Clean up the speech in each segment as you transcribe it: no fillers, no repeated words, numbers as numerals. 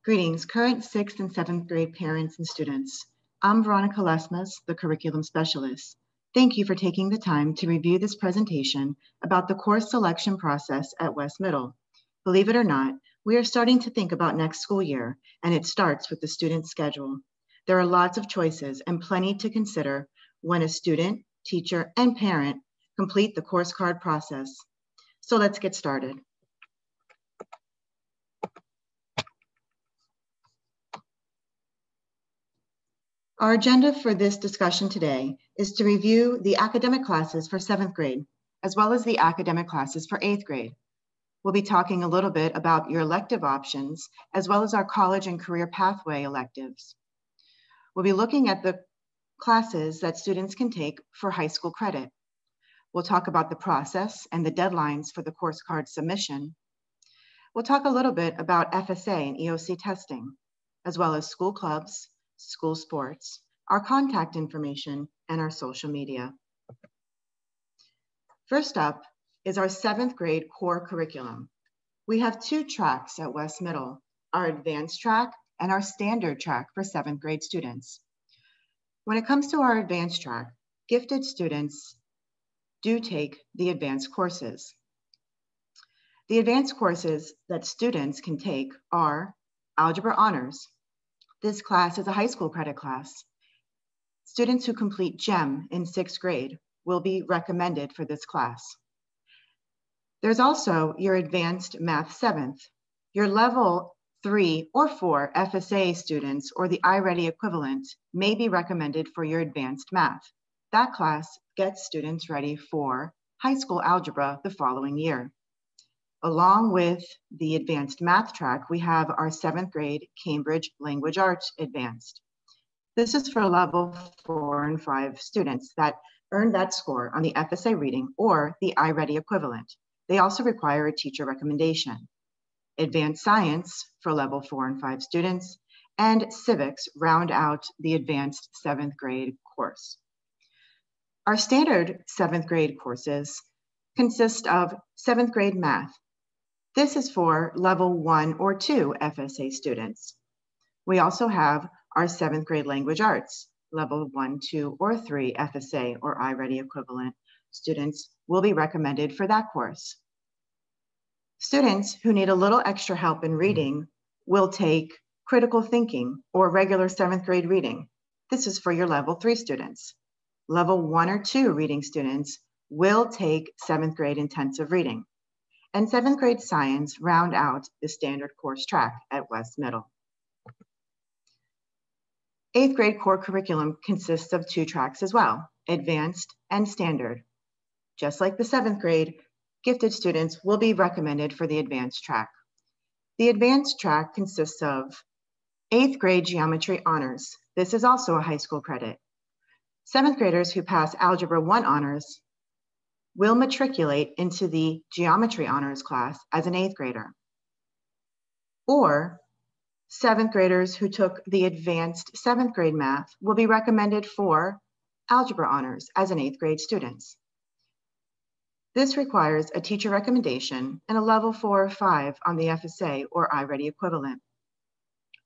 Greetings, current 6th and 7th grade parents and students. I'm Veronica Lesmes, the Curriculum Specialist. Thank you for taking the time to review this presentation about the course selection process at West Middle. Believe it or not, we are starting to think about next school year, and it starts with the student schedule. There are lots of choices and plenty to consider when a student, teacher, and parent complete the course card process. So let's get started. Our agenda for this discussion today is to review the academic classes for 7th grade, as well as the academic classes for 8th grade. We'll be talking a little bit about your elective options, as well as our college and career pathway electives. We'll be looking at the classes that students can take for high school credit. We'll talk about the process and the deadlines for the course card submission. We'll talk a little bit about FSA and EOC testing, as well as school clubs, school sports, our contact information, and our social media. First up is our 7th grade core curriculum. We have 2 tracks at West Middle, our advanced track and our standard track for 7th grade students. When it comes to our advanced track, gifted students do take the advanced courses. The advanced courses that students can take are Algebra Honors. This class is a high school credit class. Students who complete GEM in 6th grade will be recommended for this class. There's also your advanced math 7th. Your level 3 or 4 FSA students or the iReady equivalent may be recommended for your advanced math. That class gets students ready for high school algebra the following year. Along with the advanced math track, we have our 7th grade Cambridge Language Arts Advanced. This is for level 4 and 5 students that earn that score on the FSA reading or the iReady equivalent. They also require a teacher recommendation. Advanced Science for level 4 and 5 students, and Civics round out the advanced 7th grade course. Our standard 7th grade courses consist of 7th grade math. This is for level 1 or 2 FSA students. We also have our 7th grade language arts, level 1, 2, or 3 FSA or iReady equivalent students will be recommended for that course. Students who need a little extra help in reading will take critical thinking or regular 7th grade reading. This is for your level 3 students. Level 1 or 2 reading students will take 7th grade intensive reading. And 7th grade science round out the standard course track at West Middle. 8th grade core curriculum consists of 2 tracks as well, advanced and standard. Just like the 7th grade, gifted students will be recommended for the advanced track. The advanced track consists of 8th grade geometry honors. This is also a high school credit. 7th graders who pass Algebra 1 honors will matriculate into the geometry honors class as an 8th grader. Or 7th graders who took the advanced 7th grade math will be recommended for algebra honors as an 8th grade students. This requires a teacher recommendation and a level 4 or 5 on the FSA or iReady equivalent.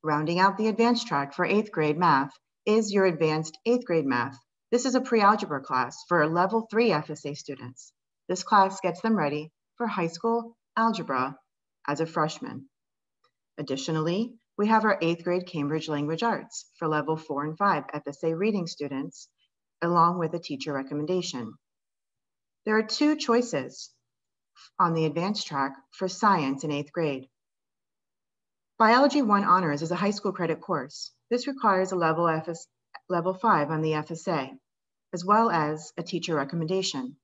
Rounding out the advanced track for 8th grade math is your advanced 8th grade math. This is a pre-algebra class for level 3 FSA students. This class gets them ready for high school algebra as a freshman. Additionally, we have our 8th grade Cambridge Language Arts for level 4 and 5 FSA reading students, along with a teacher recommendation. There are 2 choices on the advanced track for science in 8th grade. Biology 1 honors is a high school credit course. This requires a level 5 on the FSA, as well as a teacher recommendation.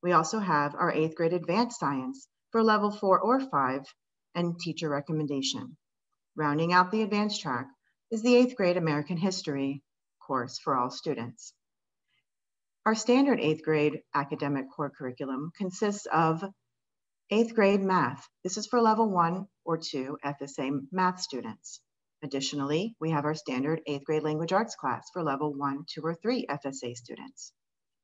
We also have our 8th grade advanced science for level 4 or 5 and teacher recommendation. Rounding out the advanced track is the 8th grade American History course for all students. Our standard 8th grade academic core curriculum consists of 8th grade math. This is for level 1 or 2 FSA math students. Additionally, we have our standard 8th grade language arts class for level 1, 2, or 3 FSA students.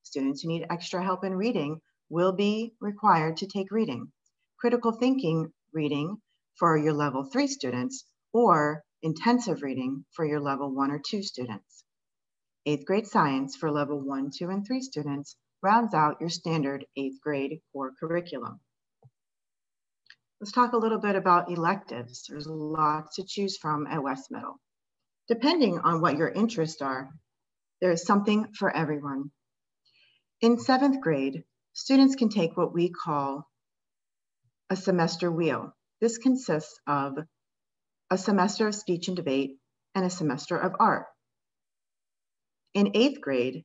Students who need extra help in reading will be required to take reading. Critical thinking reading for your level 3 students or intensive reading for your level 1 or 2 students. 8th grade science for level 1, 2, and 3 students rounds out your standard 8th grade core curriculum. Let's talk a little bit about electives. There's a lot to choose from at West Middle. Depending on what your interests are, there is something for everyone. In 7th grade, students can take what we call a semester wheel. This consists of a semester of speech and debate and a semester of art. In 8th grade,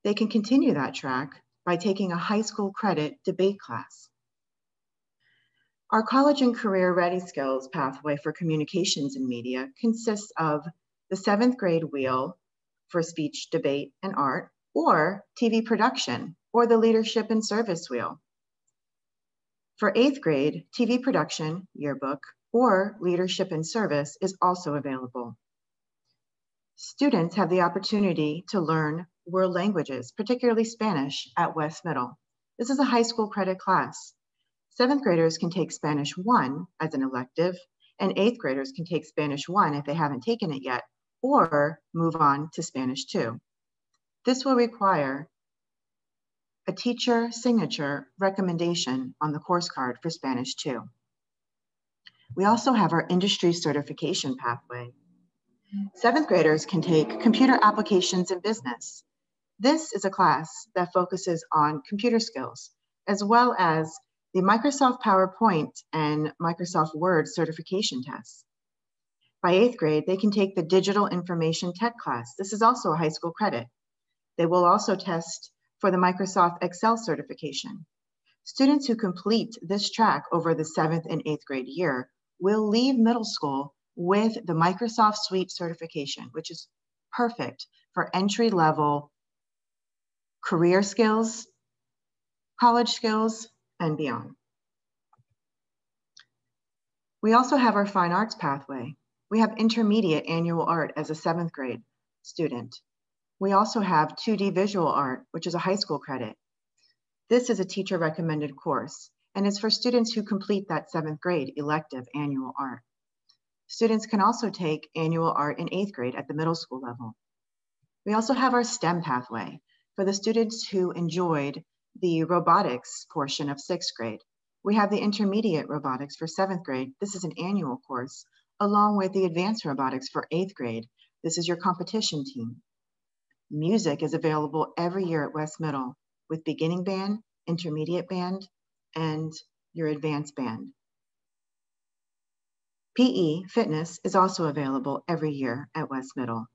they can continue that track by taking a high school credit debate class. Our college and career ready skills pathway for communications and media consists of the 7th grade wheel for speech, debate, and art, or TV production, or the leadership and service wheel. For 8th grade, TV production, yearbook, or leadership and service is also available. Students have the opportunity to learn world languages, particularly Spanish, at West Middle. This is a high school credit class. 7th graders can take Spanish 1 as an elective, and 8th graders can take Spanish 1 if they haven't taken it yet, or move on to Spanish 2. This will require a teacher signature recommendation on the course card for Spanish 2. We also have our industry certification pathway. 7th graders can take computer applications in business. This is a class that focuses on computer skills, as well as the Microsoft PowerPoint and Microsoft Word certification tests. By 8th grade, they can take the digital information tech class. This is also a high school credit. They will also test for the Microsoft Excel certification. Students who complete this track over the 7th and 8th grade year will leave middle school with the Microsoft Suite certification, which is perfect for entry-level career skills, college skills, and beyond. We also have our fine arts pathway. We have intermediate annual art as a 7th grade student. We also have 2D visual art, which is a high school credit. This is a teacher recommended course, and it's for students who complete that 7th grade elective annual art. Students can also take annual art in 8th grade at the middle school level. We also have our STEM pathway for the students who enjoyed the robotics portion of 6th grade. We have the intermediate robotics for 7th grade. This is an annual course, along with the advanced robotics for 8th grade. This is your competition team. Music is available every year at West Middle with beginning band, intermediate band, and your advanced band. PE, fitness, is also available every year at West Middle.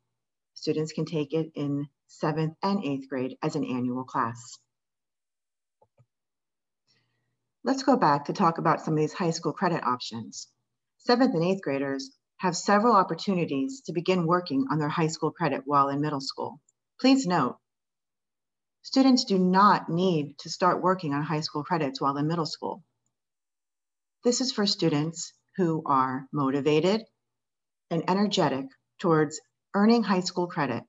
Students can take it in 7th and 8th grade as an annual class. Let's go back to talk about some of these high school credit options. 7th and 8th graders have several opportunities to begin working on their high school credit while in middle school. Please note, students do not need to start working on high school credits while in middle school. This is for students who are motivated and energetic towards earning high school credit,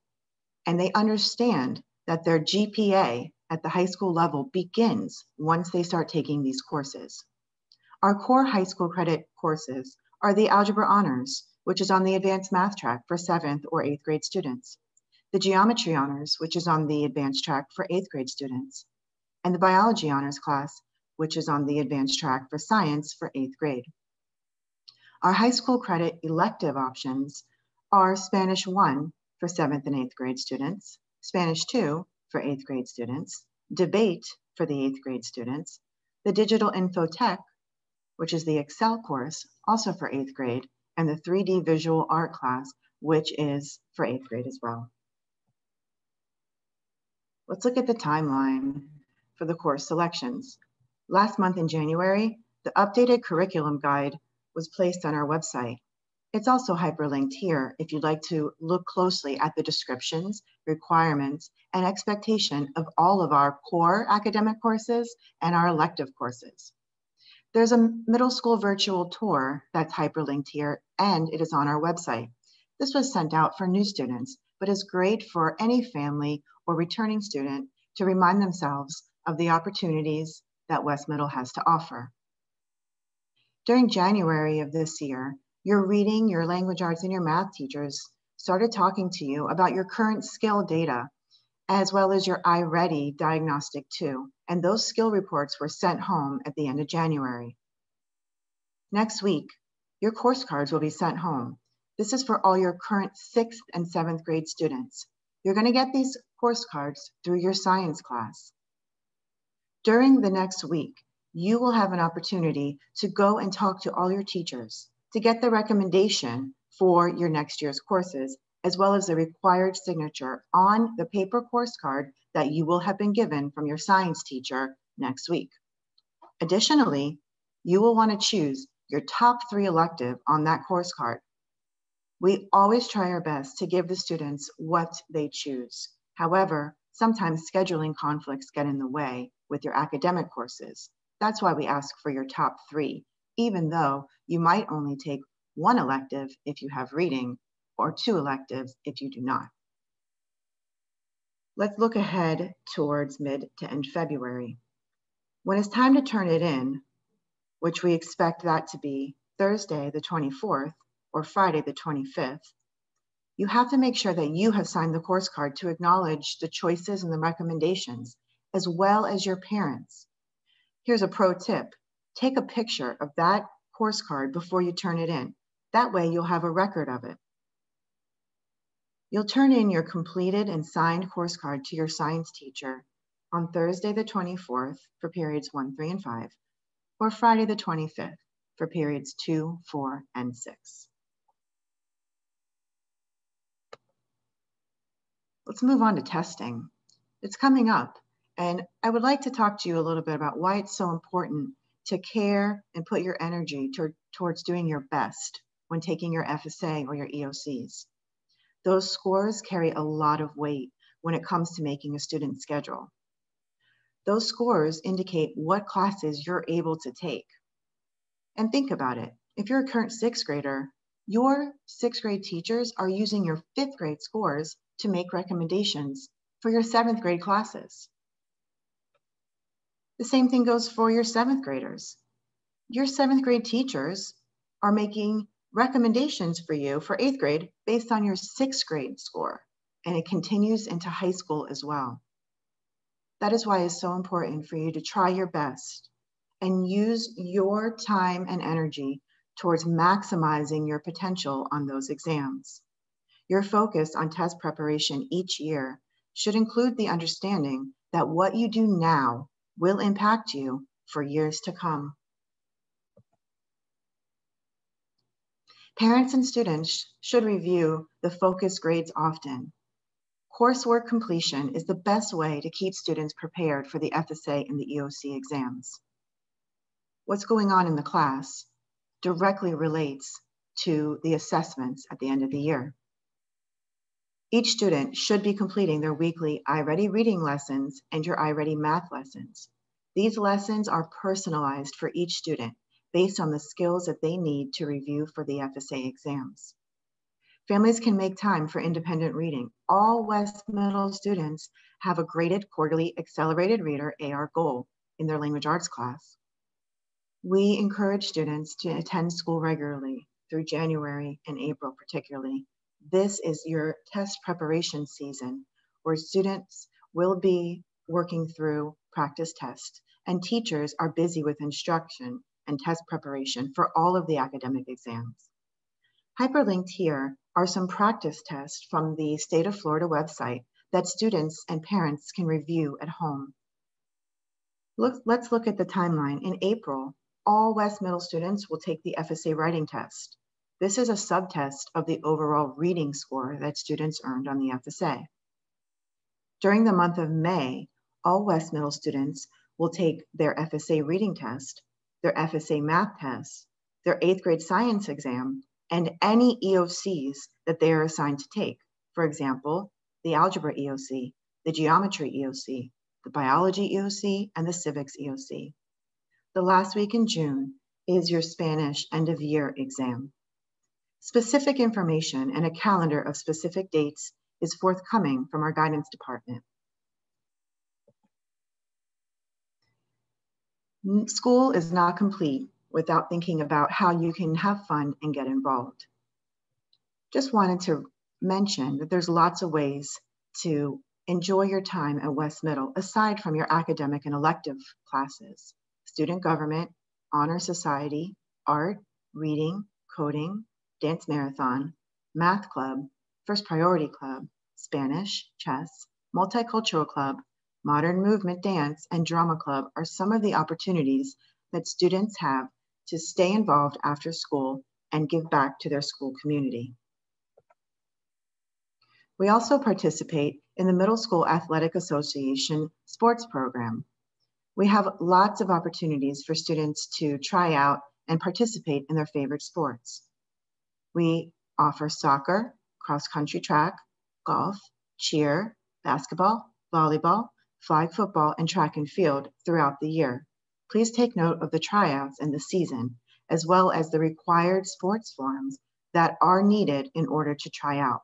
and they understand that their GPA at the high school level begins once they start taking these courses. Our core high school credit courses are the Algebra Honors, which is on the advanced math track for 7th or 8th grade students, the Geometry Honors, which is on the advanced track for 8th grade students, and the Biology Honors class, which is on the advanced track for science for 8th grade. Our high school credit elective options are Spanish 1 for 7th and 8th grade students, Spanish 2 for 8th grade students, debate for the 8th grade students, the Digital Info Tech, which is the Excel course, also for 8th grade, and the 3D visual art class, which is for 8th grade as well. Let's look at the timeline for the course selections. Last month in January, the updated curriculum guide was placed on our website. It's also hyperlinked here if you'd like to look closely at the descriptions, requirements, and expectation of all of our core academic courses and our elective courses. There's a middle school virtual tour that's hyperlinked here, and it is on our website. This was sent out for new students, but is great for any family or returning student to remind themselves of the opportunities that West Middle has to offer. During January of this year, Your reading, your language arts, and your math teachers started talking to you about your current skill data, as well as your iReady diagnostic too. And those skill reports were sent home at the end of January. Next week, your course cards will be sent home. This is for all your current 6th and 7th grade students. You're going to get these course cards through your science class. During the next week, you will have an opportunity to go and talk to all your teachers to get the recommendation for your next year's courses, as well as the required signature on the paper course card that you will have been given from your science teacher next week. Additionally, you will want to choose your top 3 elective on that course card. We always try our best to give the students what they choose. However, sometimes scheduling conflicts get in the way with your academic courses. That's why we ask for your top 3, even though you might only take 1 elective if you have reading or 2 electives if you do not. Let's look ahead towards mid to end February. When it's time to turn it in, which we expect that to be Thursday the 24th or Friday the 25th, you have to make sure that you have signed the course card to acknowledge the choices and the recommendations, as well as your parents. Here's a pro tip. Take a picture of that course card before you turn it in. That way you'll have a record of it. You'll turn in your completed and signed course card to your science teacher on Thursday the 24th for periods 1, 3, and 5, or Friday the 25th for periods 2, 4, and 6. Let's move on to testing. It's coming up, and I would like to talk to you a little bit about why it's so important to care and put your energy towards doing your best when taking your FSA or your EOCs. Those scores carry a lot of weight when it comes to making a student schedule. Those scores indicate what classes you're able to take. And think about it. If you're a current 6th grader, your 6th grade teachers are using your 5th grade scores to make recommendations for your 7th grade classes. The same thing goes for your 7th graders. Your 7th grade teachers are making recommendations for you for 8th grade based on your 6th grade score, and it continues into high school as well. That is why it's so important for you to try your best and use your time and energy towards maximizing your potential on those exams. Your focus on test preparation each year should include the understanding that what you do now will impact you for years to come. Parents and students should review the focus grades often. Coursework completion is the best way to keep students prepared for the FSA and the EOC exams. What's going on in the class directly relates to the assessments at the end of the year. Each student should be completing their weekly iReady reading lessons and your iReady math lessons. These lessons are personalized for each student based on the skills that they need to review for the FSA exams. Families can make time for independent reading. All West Middle students have a graded quarterly accelerated reader AR goal in their language arts class. We encourage students to attend school regularly through January and April particularly. This is your test preparation season where students will be working through practice tests and teachers are busy with instruction and test preparation for all of the academic exams. Hyperlinked here are some practice tests from the State of Florida website that students and parents can review at home. Let's look at the timeline. In April, all West Middle students will take the FSA writing test. This is a subtest of the overall reading score that students earned on the FSA. During the month of May, all West Middle students will take their FSA reading test, their FSA math test, their 8th grade science exam, and any EOCs that they are assigned to take. For example, the algebra EOC, the geometry EOC, the biology EOC, and the civics EOC. The last week in June is your Spanish end of year exam. Specific information and a calendar of specific dates is forthcoming from our guidance department. School is not complete without thinking about how you can have fun and get involved. Just wanted to mention that there's lots of ways to enjoy your time at West Middle aside from your academic and elective classes: student government, honor society, art, reading, coding, dance marathon, math club, first priority club, Spanish, chess, multicultural club, modern movement dance, and drama club are some of the opportunities that students have to stay involved after school and give back to their school community. We also participate in the Middle School Athletic Association sports program. We have lots of opportunities for students to try out and participate in their favorite sports. We offer soccer, cross-country track, golf, cheer, basketball, volleyball, flag football, and track and field throughout the year. Please take note of the tryouts in the season, as well as the required sports forms that are needed in order to try out.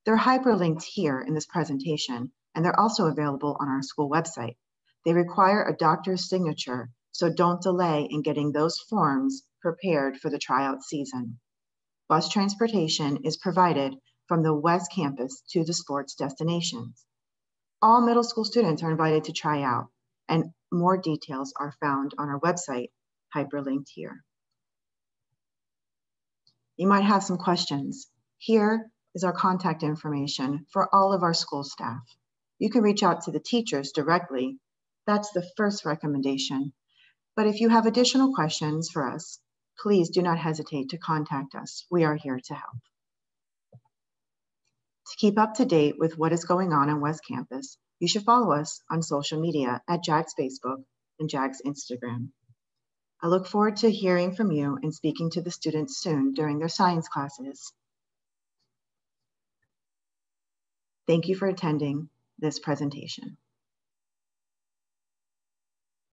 They're hyperlinked here in this presentation, and they're also available on our school website. They require a doctor's signature, so don't delay in getting those forms prepared for the tryout season. Bus transportation is provided from the West Campus to the sports destinations. All middle school students are invited to try out, and more details are found on our website, hyperlinked here. You might have some questions. Here is our contact information for all of our school staff. You can reach out to the teachers directly. That's the first recommendation. But if you have additional questions for us, please do not hesitate to contact us. We are here to help. To keep up to date with what is going on West Campus, you should follow us on social media at JAG's Facebook and JAG's Instagram. I look forward to hearing from you and speaking to the students soon during their science classes. Thank you for attending this presentation.